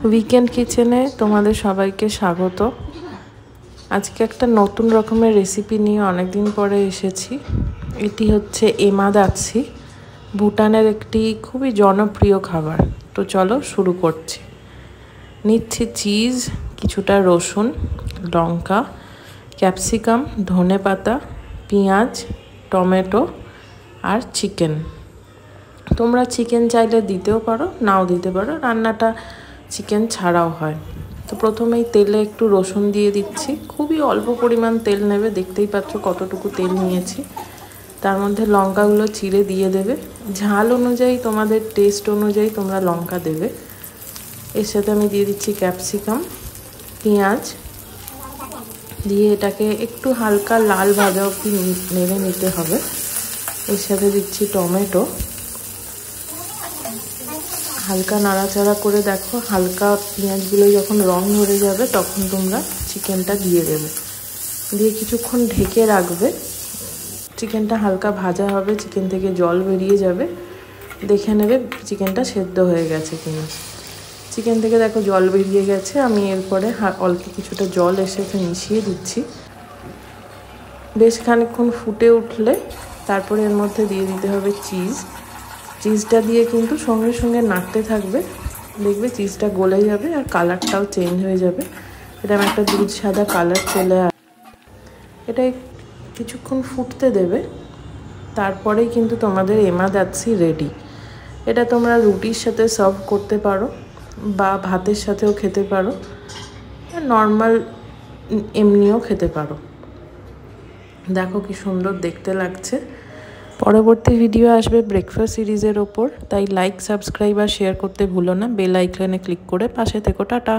Weekend কিচেনে তোমাদের সবাইকে স্বাগত। আজকে একটা নতুন রকমের রেসিপি নিয়ে অনেকদিন পরে এসেছি। এটি হচ্ছে এমাদাচ্ছি, ভুটানের একটি খুবই জনপ্রিয় খাবার। তো চলো শুরু করছি। নিচ্ছি চিজ, কিছুটা রসুন, লঙ্কা, ক্যাপসিকাম, ধনেপাতা, পেঁয়াজ, টমেটো আর চিকেন। তোমরা চিকেন চাইলে দিতেও পারো, নাও দিতে পারো, রান্নাটা চিকেন ছাড়াও হয়। তো প্রথমেই তেলে একটু রসুন দিয়ে দিচ্ছি, খুবই অল্প পরিমাণ তেল নেবে, দেখতেই পাচ্ছ কতটুকু তেল নিয়েছি। তার মধ্যে লঙ্কাগুলো চিড়ে দিয়ে দেবে, ঝাল অনুযায়ী তোমাদের টেস্ট অনুযায়ী তোমরা লঙ্কা দেবে। এর সাথে আমি দিয়ে দিচ্ছি ক্যাপসিকাম, পেঁয়াজ দিয়ে এটাকে একটু হালকা লাল ভাজা অবধি নেড়ে নিতে হবে। এর সাথে দিচ্ছি টমেটো, হালকা নাড়াচাড়া করে দেখো, হালকা পেঁয়াজগুলো যখন রং ধরে যাবে তখন তোমরা চিকেনটা দিয়ে দেবে, দিয়ে কিছুক্ষণ ঢেকে রাখবে। চিকেনটা হালকা ভাজা হবে, চিকেন থেকে জল বেরিয়ে যাবে, দেখে নেবে চিকেনটা সেদ্ধ হয়ে গেছে কিনা। চিকেন থেকে দেখো জল বেরিয়ে গেছে, আমি এরপরে অল্প কিছুটা জল এসে মিশিয়ে দিচ্ছি। বেশ খানিকক্ষণ ফুটে উঠলে তারপরে এর মধ্যে দিয়ে দিতে হবে চিজটা দিয়ে কিন্তু সঙ্গে সঙ্গে নাড়তে থাকবে, দেখবে চিজটা গলে যাবে আর কালারটাও চেঞ্জ হয়ে যাবে। এটা একটা দুধ সাদা কালার চলে আসে। এটা কিছুক্ষণ ফুটতে দেবে, তারপরেই কিন্তু তোমাদের এমাদাচ্ছি রেডি। এটা তোমরা রুটির সাথে সার্ভ করতে পারো বা ভাতের সাথেও খেতে পারো, নর্মাল এমনিও খেতে পারো। দেখো কি সুন্দর দেখতে লাগছে। পরবর্তী ভিডিও আসবে ব্রেকফাস্ট সিরিজের ওপর, তাই লাইক, সাবস্ক্রাইব আর শেয়ার করতে ভুলো না। বেল আইকনে ক্লিক করে পাশে থেকো। টাটা।